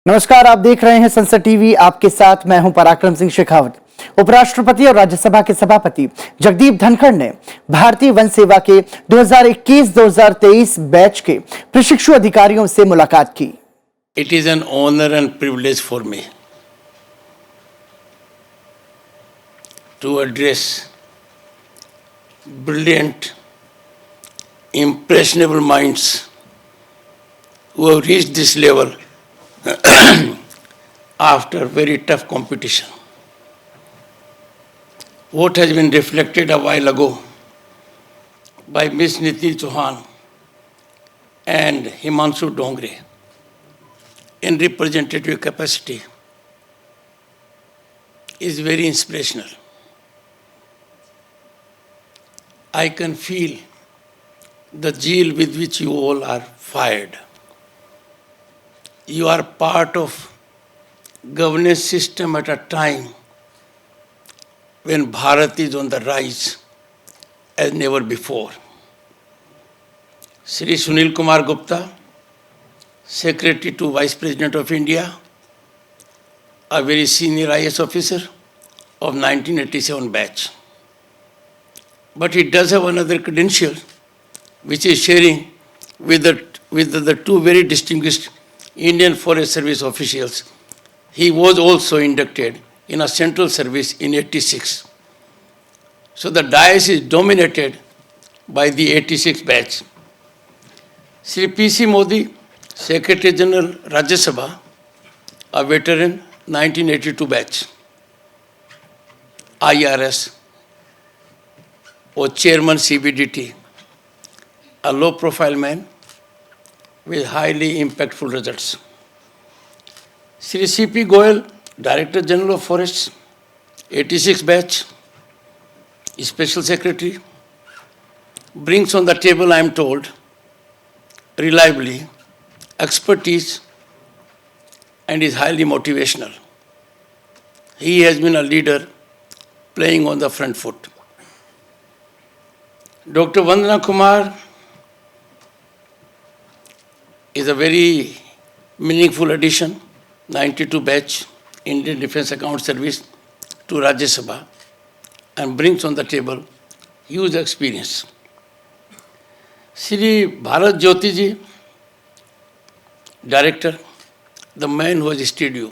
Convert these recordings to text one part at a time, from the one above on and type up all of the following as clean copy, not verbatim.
नमस्कार, आप देख रहे हैं संसद टीवी। आपके साथ मैं हूं पराक्रम सिंह शेखावत। उपराष्ट्रपति और राज्यसभा के सभापति जगदीप धनखड़ ने भारतीय वन सेवा के 2021-2023 बैच के प्रशिक्षु अधिकारियों से मुलाकात की। It is an honor and privilege for me to address brilliant, impressionable minds who have reached this level after very tough competition. What has been reflected a while ago by Ms. Niti Chauhan and Himanshu Dongre in representative capacity is very inspirational. I can feel the zeal with which you all are fired. You are part of governance system at a time when Bharat is on the rise as never before. Shri Sunil Kumar Gupta, Secretary to Vice President of India, a very senior IS officer of 1987 batch. But he does have another credential, which is sharing with the two very distinguished Indian Forest Service officials. He was also inducted in a central service in 86. So the dais is dominated by the 86 batch. Sri P.C. Modi, Secretary General Rajya Sabha, a veteran 1982 batch. IRS, or Chairman CBDT, a low-profile man with highly impactful results. Sri C.P. Goyal, Director General of Forests, 86 batch, Special Secretary, brings on the table, I am told, reliably, expertise, and is highly motivational. He has been a leader playing on the front foot. Dr. Vandana Kumar is a very meaningful addition, 92 batch, Indian Defence Account Service to Rajya Sabha, and brings on the table huge experience. Shri Bharat Jyoti ji, Director, the man who has steered you,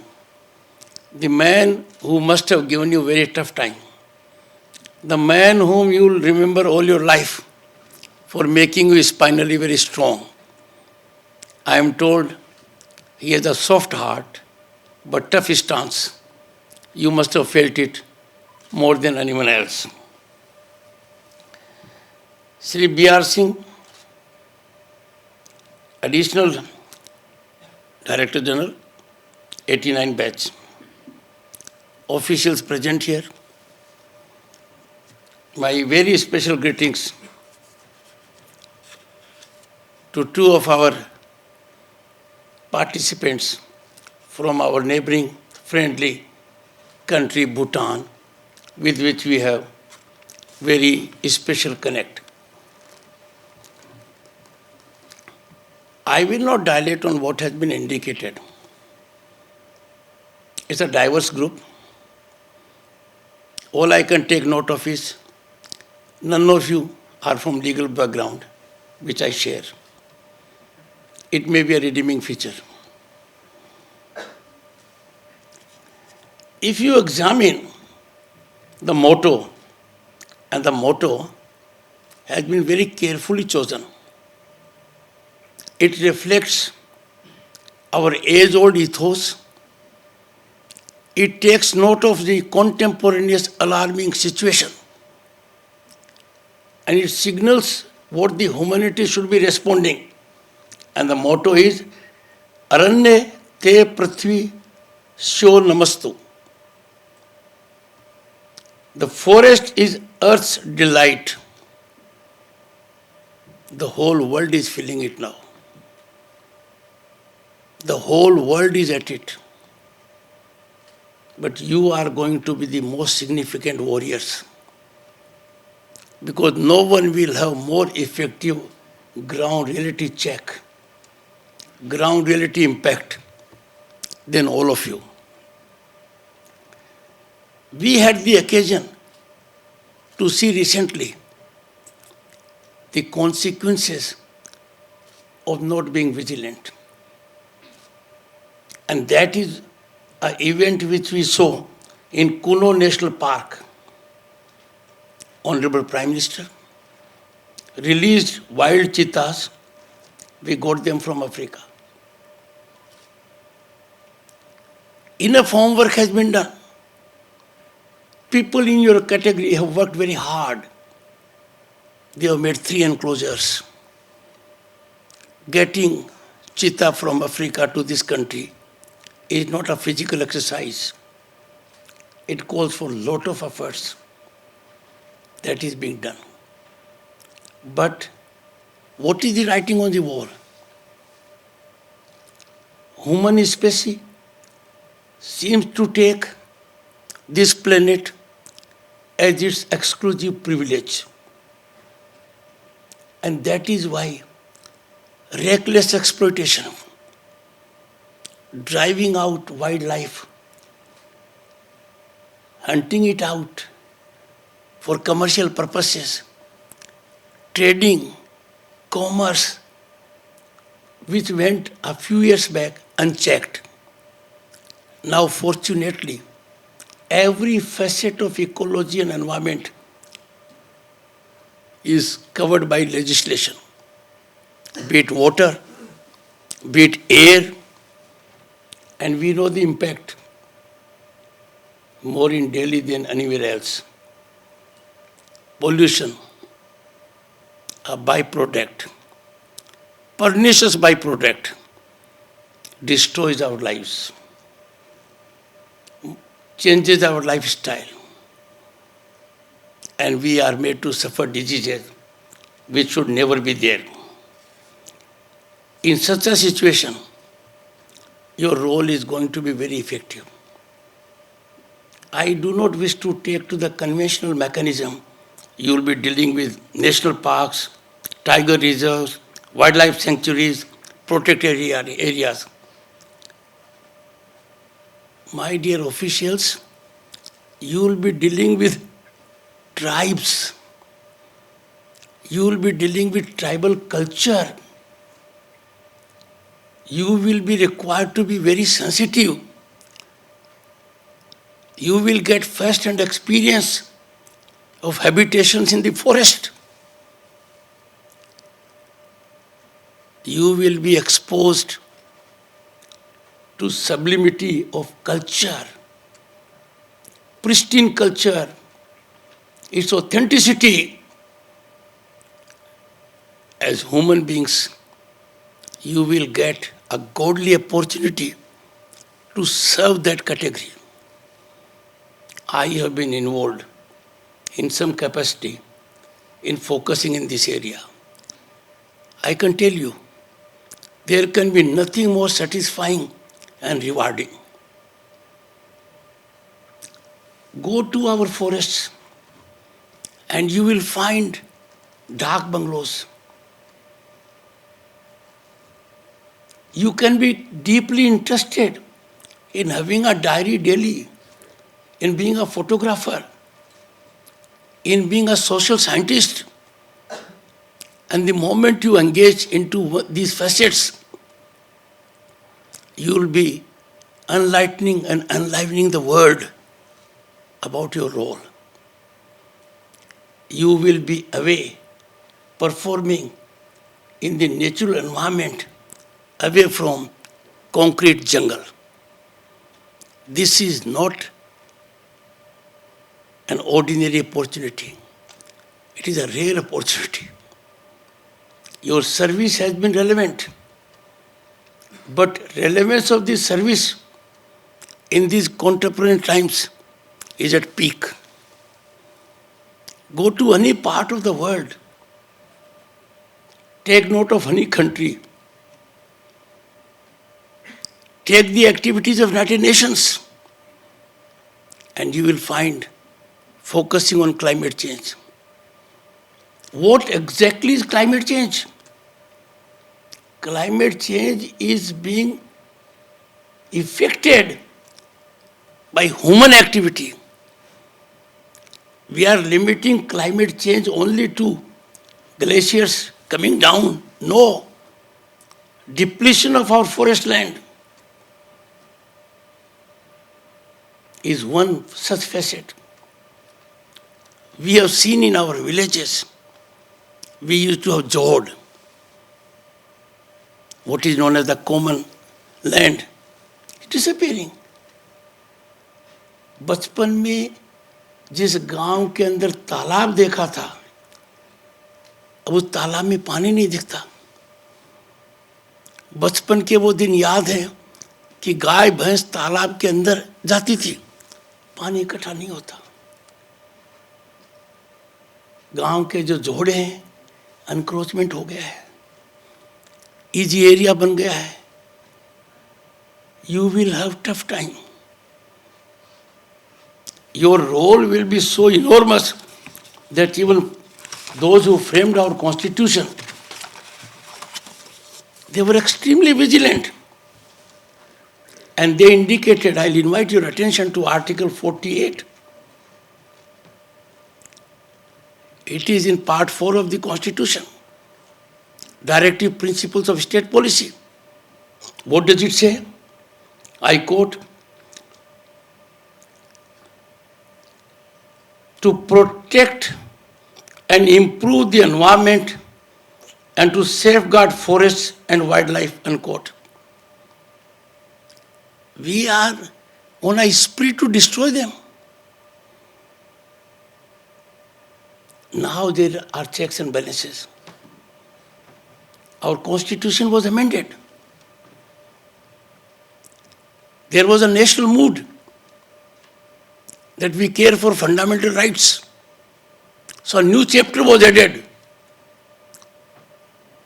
the man who must have given you very tough time, the man whom you will remember all your life for making you spinally very strong. I am told he has a soft heart, but tough stance. You must have felt it more than anyone else. Sri B.R. Singh, Additional Director General, 89 batch. Officials present here, my very special greetings to two of our participants from our neighboring friendly country, Bhutan, with which we have very special connect. I will not dilate on what has been indicated. It's a diverse group. All I can take note of is none of you are from legal background, which I share. It may be a redeeming feature. If you examine the motto, and the motto has been very carefully chosen, it reflects our age-old ethos. It takes note of the contemporaneous alarming situation, and it signals what the humanity should be responding. And the motto is, Aranye te Prithvi Sho Namastu. The forest is Earth's delight. The whole world is feeling it now. The whole world is at it. But you are going to be the most significant warriors, because no one will have more effective ground reality check, ground reality impact than all of you. We had the occasion to see recently the consequences of not being vigilant. And that is an event which we saw in Kuno National Park. Honorable Prime Minister released wild cheetahs. We got them from Africa. Enough homework has been done. People in your category have worked very hard. They have made 3 enclosures. Getting cheetah from Africa to this country is not a physical exercise. It calls for a lot of efforts that is being done. But what is the writing on the wall? Human species seems to take this planet as its exclusive privilege. And that is why reckless exploitation, driving out wildlife, hunting it out for commercial purposes, trading, commerce, which went a few years back unchecked. Now, fortunately, every facet of ecology and environment is covered by legislation, be it water, be it air, and we know the impact more in Delhi than anywhere else. Pollution, a byproduct, pernicious byproduct, destroys our lives, changes our lifestyle, and we are made to suffer diseases which should never be there. In such a situation, your role is going to be very effective. I do not wish to take to the conventional mechanism. You will be dealing with national parks, tiger reserves, wildlife sanctuaries, protected areas. My dear officials, you will be dealing with tribes. You will be dealing with tribal culture. You will be required to be very sensitive. You will get first-hand experience of habitations in the forest. You will be exposed to sublimity of culture, pristine culture, its authenticity. As human beings, you will get a godly opportunity to serve that category. I have been involved in some capacity in focusing in this area. I can tell you, there can be nothing more satisfying and rewarding. Go to our forests and you will find dark bungalows. You can be deeply interested in having a diary daily, in being a photographer, in being a social scientist. And the moment you engage into these facets, you will be enlightening and enlivening the world about your role. You will be away, performing in the natural environment, away from concrete jungle. This is not an ordinary opportunity. It is a rare opportunity. Your service has been relevant, but relevance of this service in these contemporary times is at peak. Go to any part of the world, take note of any country, take the activities of United Nations, and you will find focusing on climate change. What exactly is climate change? Climate change is being affected by human activity. We are limiting climate change only to glaciers coming down. No. Depletion of our forest land is one such facet. We have seen in our villages, we used to have jord, what is known as the common land, disappearing. बचपन में जिस गांव के अंदर तालाब देखा था, अब उस तालाब में पानी नहीं दिखता. बचपन के वो दिन याद है कि गाय भैंस तालाब के अंदर जाती थी, पानी इकट्ठा नहीं होता. गांव के जो जोड़े हैं, अनक्रोचमेंट हो गया है, इजी एरिया बन गया है. You will have tough time. Your role will be so enormous that even those who framed our constitution, they were extremely vigilant. And they indicated, I'll invite your attention to Article 48. It is in Part 4 of the Constitution, Directive Principles of State Policy. What does it say? I quote, to protect and improve the environment and to safeguard forests and wildlife, unquote. We are on a spree to destroy them. Now there are checks and balances. Our constitution was amended. There was a national mood that we care for fundamental rights. So a new chapter was added,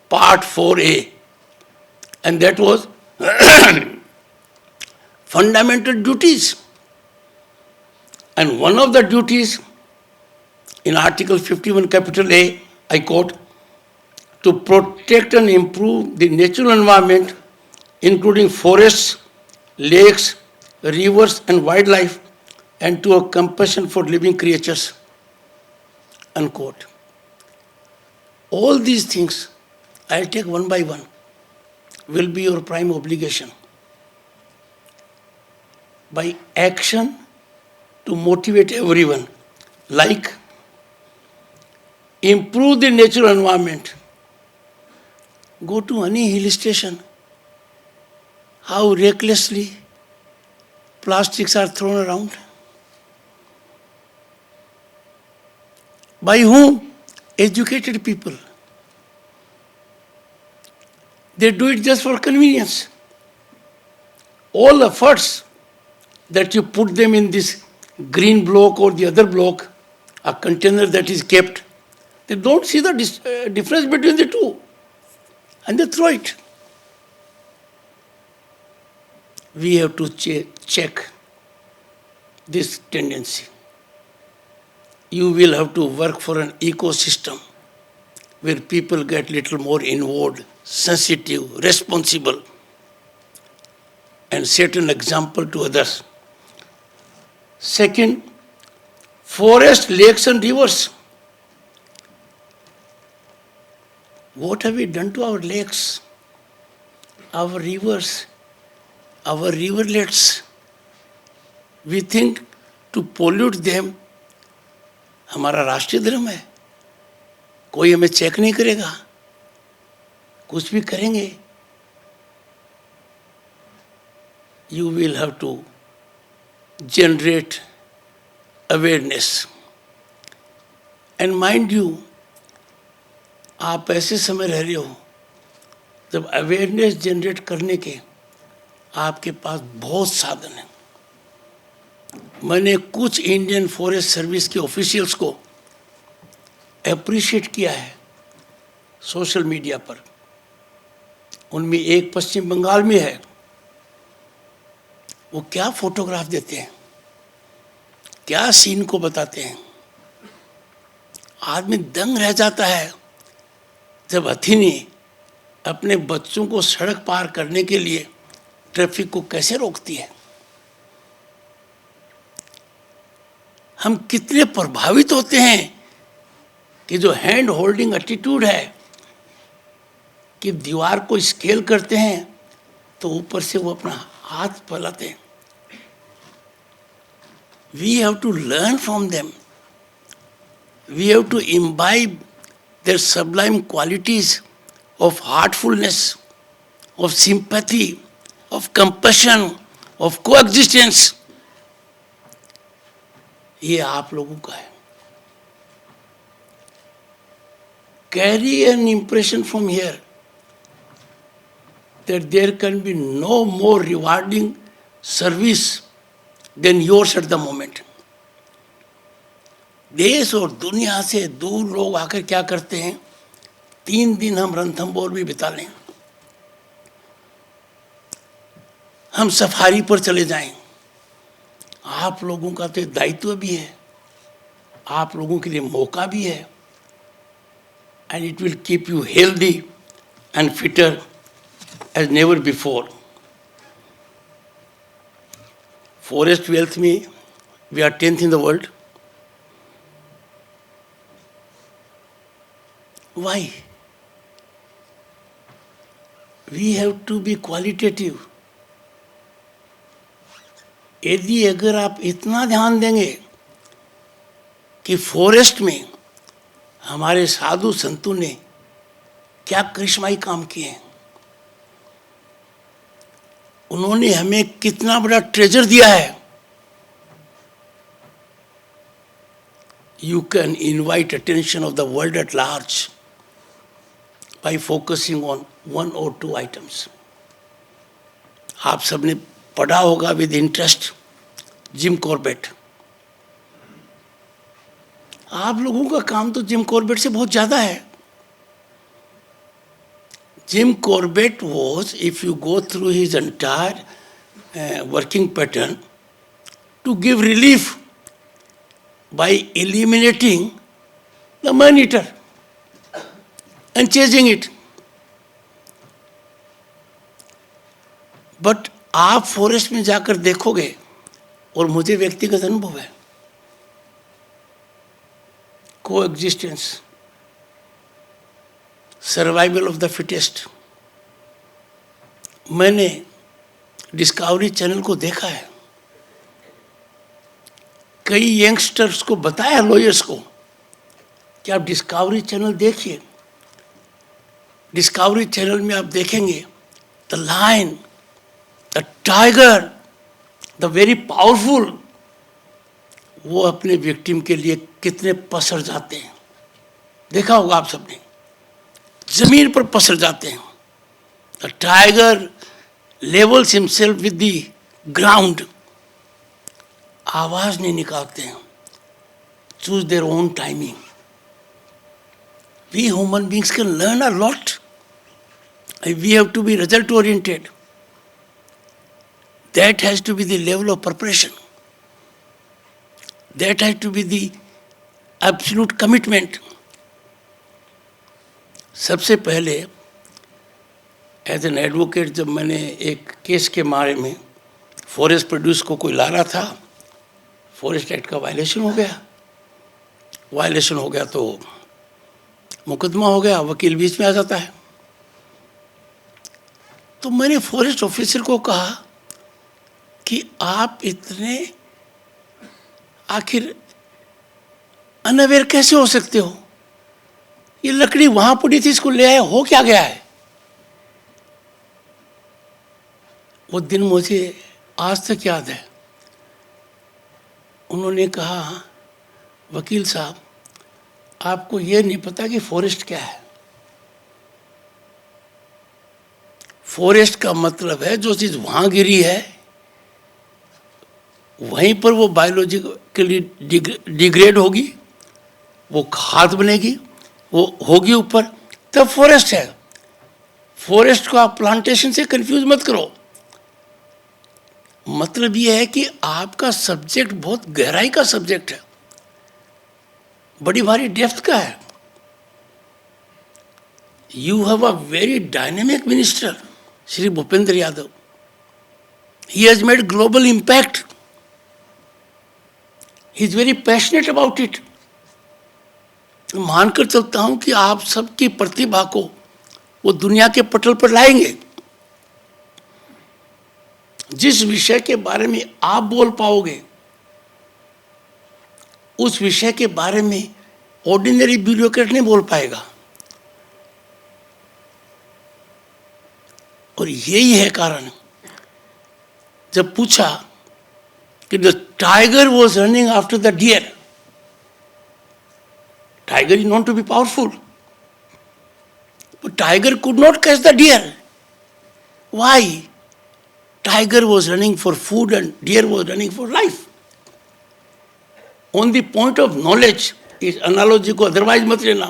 Part 4A, and that was fundamental duties. And one of the duties in Article 51, capital A, I quote, to protect and improve the natural environment, including forests, lakes, rivers, and wildlife, and to a compassion for living creatures, unquote. All these things, I'll take one by one, will be your prime obligation. By action to motivate everyone, like improve the natural environment. Go to any hill station, how recklessly plastics are thrown around. By whom? Educated people. They do it just for convenience. All efforts that you put them in this green block or the other block, a container that is kept, they don't see the difference between the two, and they throw it. We have to check this tendency. You will have to work for an ecosystem where people get little more involved, sensitive, responsible, and set an example to others. Second, forests, lakes, and rivers. What have we done to our lakes, our rivers, our riverlets? We think to pollute them हमारा राष्ट्रीय धर्म है. कोई हमें check नहीं करेगा, कुछ भी करेंगे. You will have to generate awareness. And mind you, आप ऐसे समय रह रहे हो जब अवेयरनेस जनरेट करने के आपके पास बहुत साधन हैं. मैंने कुछ इंडियन फॉरेस्ट सर्विस के ऑफिशियल्स को अप्रिशिएट किया है सोशल मीडिया पर. उनमें एक पश्चिम बंगाल में है, वो क्या फोटोग्राफ देते हैं, क्या सीन को बताते हैं. आदमी दंग रह जाता है जब हथी ने अपने बच्चों को सड़क पार करने के लिए ट्रैफिक को कैसे रोकती है। हम कितने प्रभावित होते हैं कि जो हैंड होल्डिंग एटीट्यूड है कि दीवार को स्केल करते हैं तो ऊपर से वो अपना हाथ फैलाते हैं। We have to learn from them. We have to imbibe their sublime qualities of heartfulness, of sympathy, of compassion, of coexistence. ये आप लोगों का है. Carry an impression from here that there can be no more rewarding service than yours at the moment. देश और दुनिया से दूर लोग आकर क्या करते हैं, 3 दिन हम रणथंभौर भी बिता लें, हम सफारी पर चले जाएं, आप लोगों का तो दायित्व भी है, आप लोगों के लिए मौका भी है, and it will keep you healthy and fitter as never before. Forest wealth में we are 10th in the world. Why? We have to be qualitative. यदि अगर आप इतना ध्यान देंगे कि फॉरेस्ट में हमारे साधु संतों ने क्या करिश्माई काम किए हैं, उन्होंने हमें कितना बड़ा ट्रेजर दिया है, you can invite attention of the world at large by focusing on 1 or 2 items. आप सबने पढ़ा होगा विद इंटरेस्ट जिम कॉर्बेट. आप लोगों का काम तो जिम कॉर्बेट से बहुत ज्यादा है. Jim Corbett was, if you go through his entire working pattern, to give relief by eliminating the man-eater and chasing it. But आप फॉरेस्ट में जाकर देखोगे, और मुझे व्यक्तिगत अनुभव है, coexistence, survival of the fittest. मैंने डिस्कवरी चैनल को देखा है, कई यंगस्टर्स को बताया, लॉयर्स को, कि आप डिस्कवरी चैनल देखिए. डिस्कवरी चैनल में आप देखेंगे the lion, the tiger, the very powerful, वो अपने विक्टिम के लिए कितने पसर जाते हैं. देखा होगा आप सबने, जमीन पर पसर जाते हैं. The tiger levels himself with the ground, आवाज नहीं निकालते हैं, choose their own timing. We human beings can learn a lot. We have to be result oriented. That has to be the level of preparation. That has to be the absolute commitment. सबसे पहले as an advocate, जब मैंने एक case के बारे में forest produce को कोई ला रहा था, फॉरेस्ट एक्ट का वायलेशन हो गया. वायलेशन हो गया तो मुकदमा हो गया, वकील बीच में आ जाता है. तो मैंने फॉरेस्ट ऑफिसर को कहा कि आप इतने आखिर अनअवेयर कैसे हो सकते हो, ये लकड़ी वहां पड़ी थी, इसको ले आए, हो क्या गया है. वो दिन मुझे आज तक याद है. उन्होंने कहा, वकील साहब, आपको ये नहीं पता कि फॉरेस्ट क्या है. फॉरेस्ट का मतलब है जो चीज वहां गिरी है वहीं पर वो बायोलॉजिकली डिग्रेड होगी, वो खाद बनेगी, वो होगी ऊपर, तब फॉरेस्ट है. फॉरेस्ट को आप प्लांटेशन से कंफ्यूज मत करो. मतलब ये है कि आपका सब्जेक्ट बहुत गहराई का सब्जेक्ट है, बड़ी भारी डेप्थ का है. You have a very dynamic minister, Shri Bhupendra Yadav. He has made global impact. He is very passionate about it. मानकर चलता हूं कि आप सबकी प्रतिभा को वो दुनिया के पटल पर लाएंगे। जिस विषय के बारे में आप बोल पाओगे, उस विषय के बारे में ऑर्डिनरी ब्यूरोक्रेट नहीं बोल पाएगा। और यही है कारण, जब पूछा कि the tiger was running after the deer, tiger is known to be powerful, but tiger could not catch the deer. Why? Tiger was running for food and deer was running for life. On the point of knowledge, इस analogy को otherwise मत लेना।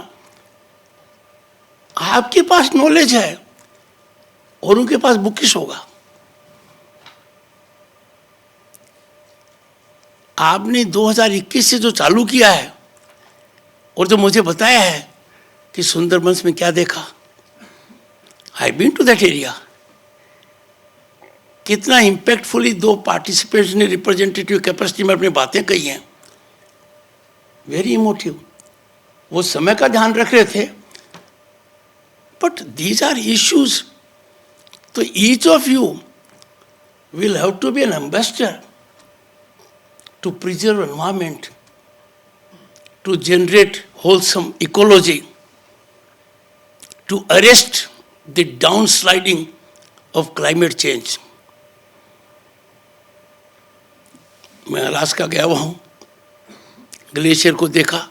आपके पास knowledge है और उनके पास bookish होगा। आपने 2021 से जो चालू किया है और जो मुझे बताया है कि सुंदरबंस में क्या देखा, I been to that area. कितना इम्पैक्टफुली दो पार्टिसिपेंट्स ने रिप्रेजेंटेटिव कैपेसिटी में अपनी बातें कही हैं, वेरी इमोटिव। वो समय का ध्यान रख रहे थे, बट दीज आर इश्यूज। तो each of you will have to be an ambassador to preserve environment, to generate wholesome ecology, to arrest the downsliding of climate change. मैं अलास्का गया हुआ हूँ, ग्लेशियर को देखा,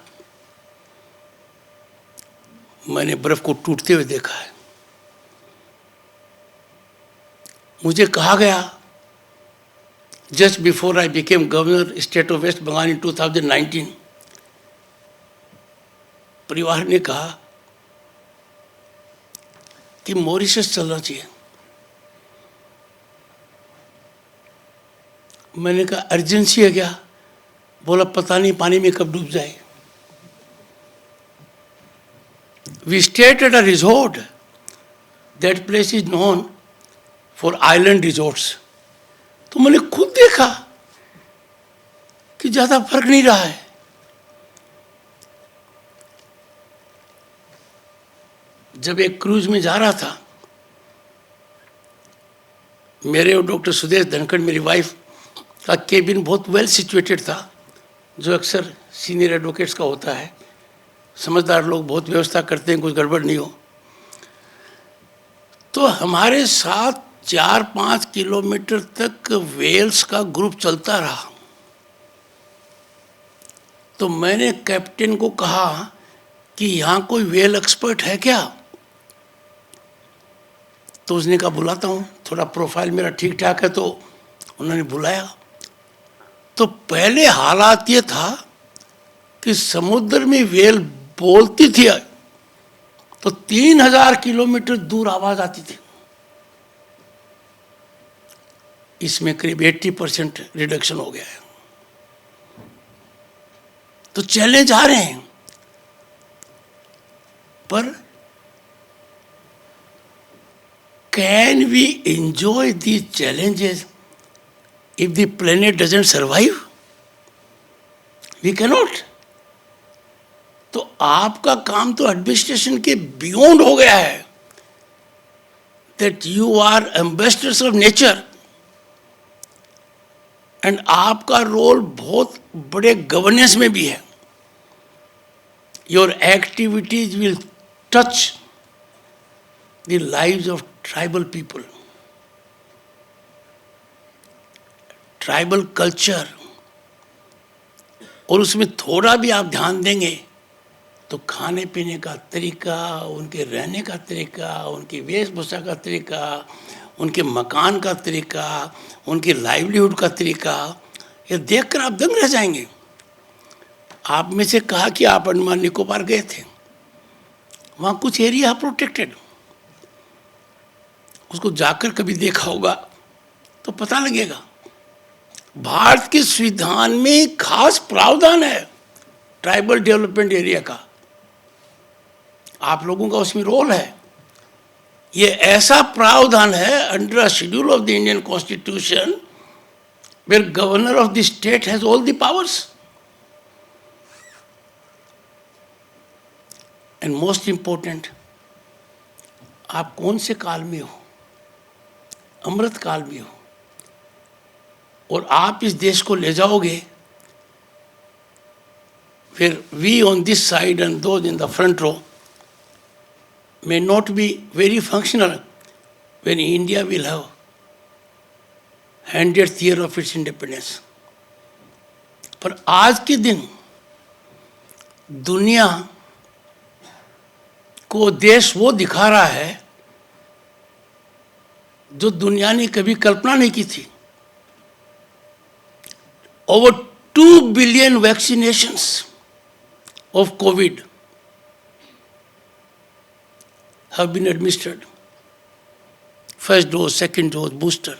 मैंने बर्फ को टूटते हुए देखा है। मुझे कहा गया, just before I became governor state of West Bengal in 2019, परिवार ने कहा कि मॉरिशस चलना चाहिए। मैंने कहा अर्जेंसी है क्या? बोला पता नहीं पानी में कब डूब जाए। We stayed at a resort, that place is known for island resorts. तो मैंने खुद देखा कि ज्यादा फर्क नहीं रहा है। जब एक क्रूज में जा रहा था, मेरे और डॉक्टर सुदेश धनखड़, मेरी वाइफ का केबिन बहुत वेल सिचुएटेड था, जो अक्सर सीनियर एडवोकेट्स का होता है। समझदार लोग बहुत व्यवस्था करते हैं, कुछ गड़बड़ नहीं हो। तो हमारे साथ 4-5 किलोमीटर तक वेल्स का ग्रुप चलता रहा। तो मैंने कैप्टन को कहा कि यहाँ कोई वेल एक्सपर्ट है क्या? तो उसने कहा बुलाता हूँ, थोड़ा प्रोफाइल मेरा ठीक ठाक है। तो उन्होंने बुलाया। तो पहले हालात ये था कि समुद्र में वेल बोलती थी तो 3000 किलोमीटर दूर आवाज आती थी। इसमें करीब 80% रिडक्शन हो गया है। तो चैलेंज आ रहे हैं, पर can we enjoy these challenges if the planet doesn't survive? We cannot. तो आपका काम तो एडमिनिस्ट्रेशन के बियॉन्ड हो गया है, that you are ambassadors of nature, and आपका रोल बहुत बड़े गवर्नेंस में भी है। Your activities will touch the lives of tribal people, tribal culture, और उसमें थोड़ा भी आप ध्यान देंगे तो खाने पीने का तरीका, उनके रहने का तरीका, उनकी वेशभूषा का तरीका, उनके मकान का तरीका, उनकी लाइवलीहुड का तरीका, ये देखकर आप दंग रह जाएंगे। आप में से कहा कि आप अंडमान निकोबार गए थे, वहाँ कुछ एरिया प्रोटेक्टेड, उसको जाकर कभी देखा होगा तो पता लगेगा। भारत के संविधान में खास प्रावधान है ट्राइबल डेवलपमेंट एरिया का, आप लोगों का उसमें रोल है। ये ऐसा प्रावधान है under a schedule of the Indian constitution where governor of the state has all the powers. And most important, आप कौन से काल में हो? अमृत काल में हो, और आप इस देश को ले जाओगे. फिर we on this side and those in the front row may not be very functional when India will have 100th year of its independence. पर आज के दिन दुनिया को देश वो दिखा रहा है जो दुनिया ने कभी कल्पना नहीं की थी. Over 2 billion vaccinations of COVID have been administered. First dose, second dose, booster.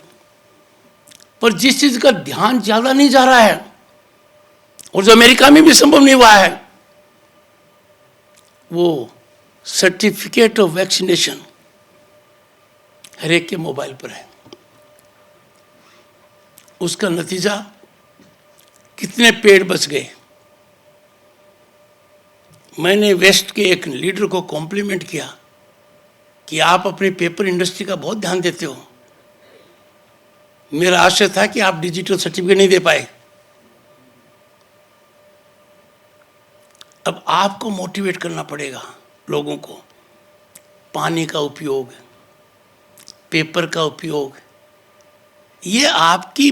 पर जिस चीज का ध्यान ज्यादा नहीं जा रहा है और जो अमेरिका में भी संभव नहीं हुआ है, वो सर्टिफिकेट ऑफ वैक्सीनेशन हर एक के मोबाइल पर है. उसका नतीजा कितने पेड़ बच गए. मैंने वेस्ट के एक लीडर को कॉम्प्लीमेंट किया कि आप अपनी पेपर इंडस्ट्री का बहुत ध्यान देते हो. मेरा आशय था कि आप डिजिटल सर्टिफिकेट नहीं दे पाए. अब आपको मोटिवेट करना पड़ेगा लोगों को. पानी का उपयोग, पेपर का उपयोग, ये आपकी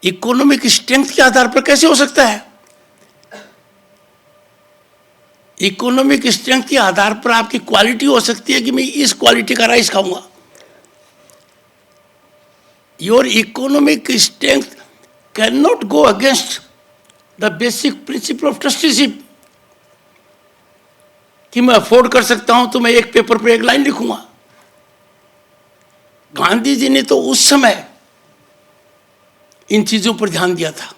इकोनॉमिक स्ट्रेंथ के आधार पर कैसे हो सकता है? इकोनॉमिक स्ट्रेंथ के आधार पर आपकी क्वालिटी हो सकती है कि मैं इस क्वालिटी का राइस खाऊंगा. Your economic strength can not go against the basic principle of trusteeship कि मैं अफोर्ड कर सकता हूं तो मैं एक पेपर पर एक लाइन लिखूंगा. गांधी जी ने तो उस समय इन चीजों पर ध्यान दिया था.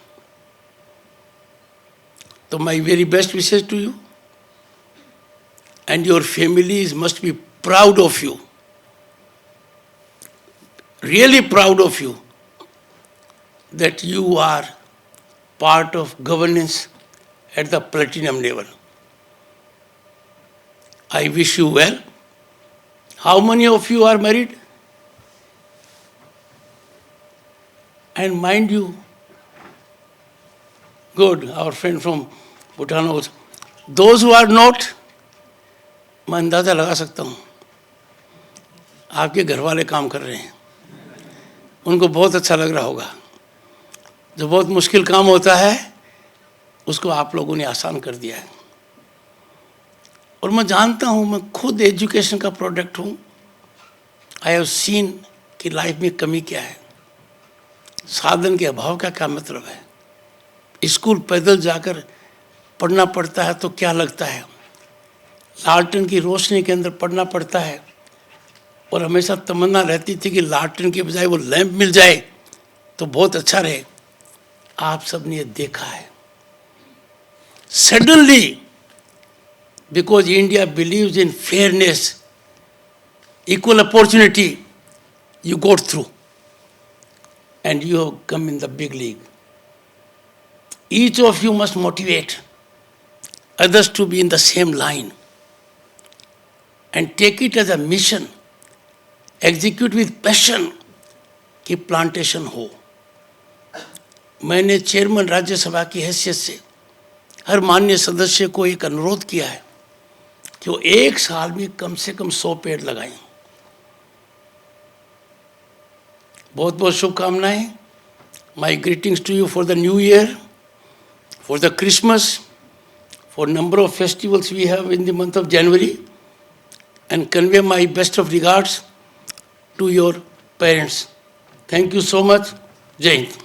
तो my very best wishes to you. And your families must be proud of you, really proud of you, that you are part of governance at the platinum level. I wish you well. How many of you are married? And mind you, good, our friend from Bhutan also. Those who are not, मैं अंदाज़ा लगा सकता हूँ आपके घर वाले काम कर रहे हैं, उनको बहुत अच्छा लग रहा होगा. जो बहुत मुश्किल काम होता है उसको आप लोगों ने आसान कर दिया है. और मैं जानता हूँ, मैं खुद एजुकेशन का प्रोडक्ट हूँ. आई हैव सीन कि लाइफ में कमी क्या है, साधन के अभाव का क्या मतलब है. स्कूल पैदल जाकर पढ़ना पड़ता है तो क्या लगता है, लालटेन की रोशनी के अंदर पढ़ना पड़ता है. और हमेशा तमन्ना रहती थी कि लालटेन के बजाय वो लैंप मिल जाए तो बहुत अच्छा रहे. आप सब ने ये देखा है. Suddenly, because India believes in fairness, equal opportunity, you got through and you have come in the big league. Each of you must motivate others to be in the same line and take it as a mission. Execute with passion कि plantation हो. मैंने chairman Rajya Sabha की हैसियत से हर माननीय सदस्य को एक अनुरोध किया है कि वो एक साल में कम से कम 100 पेड़ लगाएं. बहुत बहुत शुभकामनाएं. My greetings to you for the new year, for the Christmas, for number of festivals we have in the month of January, and convey my best of regards to your parents. Thank you so much. Jai Hind.